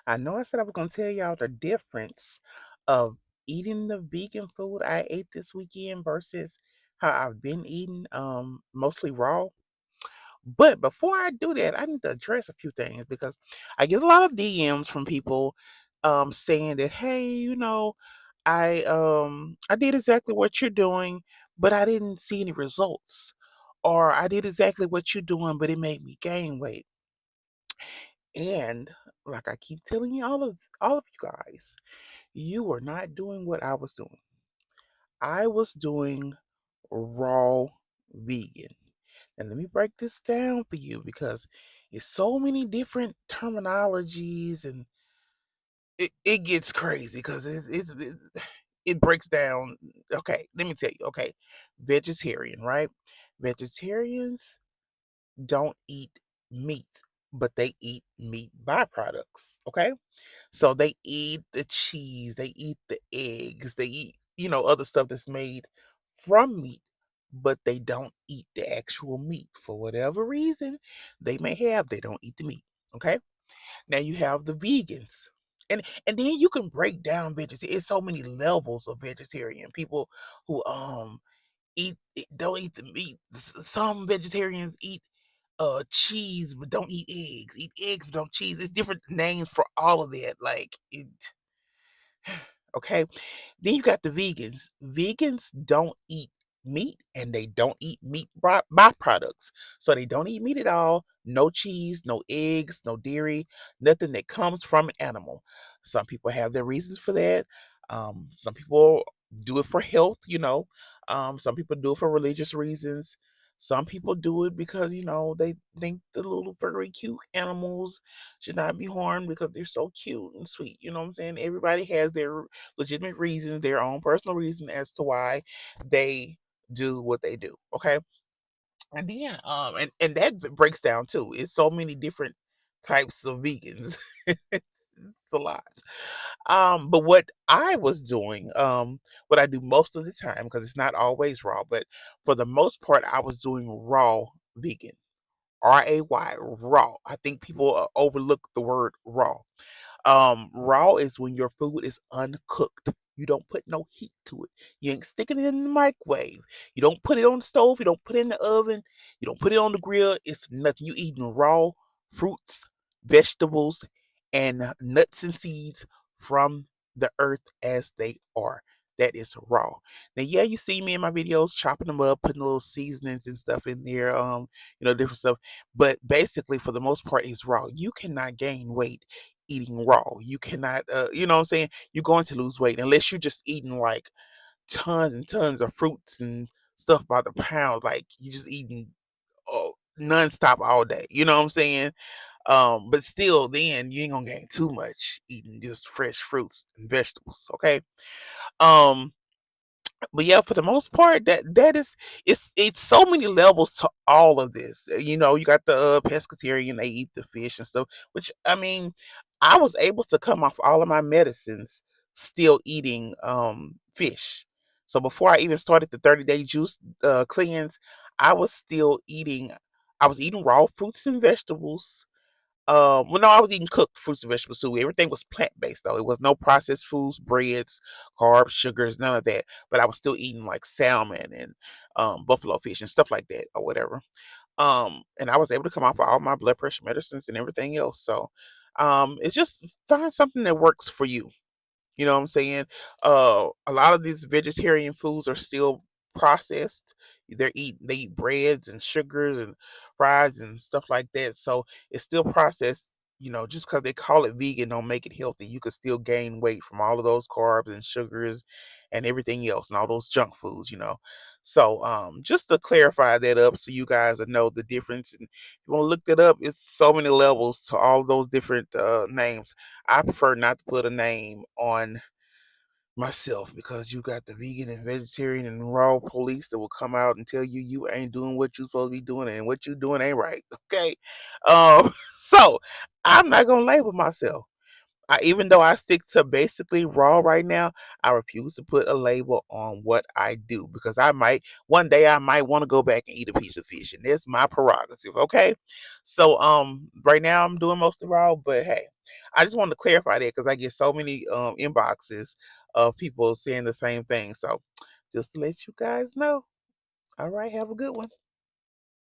I know I said I was gonna tell y'all the difference of eating the vegan food I ate this weekend versus how I've been eating mostly raw. But before I do that, I need to address a few things because I get a lot of DMs from people saying that, hey, I did exactly what you're doing, but I didn't see any results. Or I did exactly what you're doing, but it made me gain weight. And like I keep telling you, all of you guys, you were not doing what I was doing. I was doing raw vegan. And let me break this down for you because it's so many different terminologies and it gets crazy because it breaks down. Okay, let me tell you. Okay, vegetarian, right? Vegetarians don't eat meat, but they eat meat byproducts. Okay, so they eat the cheese, they eat the eggs, they eat, other stuff that's made from meat, but they don't eat the actual meat. For whatever reason they don't eat the meat. Okay? Now you have the vegans. And then you can break down vegetarian. It's so many levels of vegetarian. People who don't eat the meat. Some vegetarians eat cheese but don't eat eggs. Eat eggs but don't cheese. It's different names for all of that. Like it okay. Then you got the vegans. Vegans don't eat meat and they don't eat meat byproducts. So they don't eat meat at all. No cheese, no eggs, no dairy, nothing that comes from an animal. Some people have their reasons for that. Some people do it for health, some people do it for religious reasons. Some people do it because, they think the little furry cute animals should not be harmed because they're so cute and sweet. You know what I'm saying? Everybody has their legitimate reason, their own personal reason as to why they do what they do. Okay. And then and that breaks down too. It's so many different types of vegans. It's a lot. But what I was doing, what I do most of the time, because it's not always raw, but for the most part, I was doing raw vegan. RAY, raw. I think people overlook the word raw. Raw is when your food is uncooked. You don't put no heat to it. You ain't sticking it in the microwave. You don't put it on the stove. You don't put it in the oven. You don't put it on the grill. It's nothing. You eating raw fruits, vegetables, and nuts and seeds from the earth as they are. That is raw. Now, yeah, you see me in my videos chopping them up, putting little seasonings and stuff in there, different stuff. But basically, for the most part, it's raw. You cannot gain weight eating raw. You cannot, you know what I'm saying? You're going to lose weight unless you're just eating like tons and tons of fruits and stuff by the pound. Like you just eating nonstop all day. You know what I'm saying? But still, then you ain't gonna gain too much eating just fresh fruits and vegetables. Okay. Um, but yeah, for the most part, that is it's so many levels to all of this. You got the pescatarian, they eat the fish and stuff, which I mean, I was able to come off all of my medicines still eating fish. So before I even started the 30-day juice cleanse, I was still eating I was eating raw fruits and vegetables. Well, no, I was eating cooked fruits and vegetables too. Everything was plant based though. It was no processed foods, breads, carbs, sugars, none of that. But I was still eating like salmon and buffalo fish and stuff like that or whatever. And I was able to come off of all my blood pressure medicines and everything else. So, it's just find something that works for you. You know what I'm saying? A lot of these vegetarian foods are still processed. They eat breads and sugars and fries and stuff like that. So it's still processed. Just because they call it vegan don't make it healthy. You could still gain weight from all of those carbs and sugars and everything else and all those junk foods. So just to clarify that up so you guys will know the difference. And if you want to look that up, it's so many levels to all those different names. I prefer not to put a name on myself because you got the vegan and vegetarian and raw police that will come out and tell you you ain't doing what you supposed to be doing and what you doing ain't right. Okay. So I'm not gonna label myself. Even though I stick to basically raw right now, I refuse to put a label on what I do because I might one day I might want to go back and eat a piece of fish, and that's my prerogative. Okay, so right now I'm doing mostly raw, but hey, I just wanted to clarify that because I get so many inboxes of people saying the same thing. So just to let you guys know. All right, have a good one.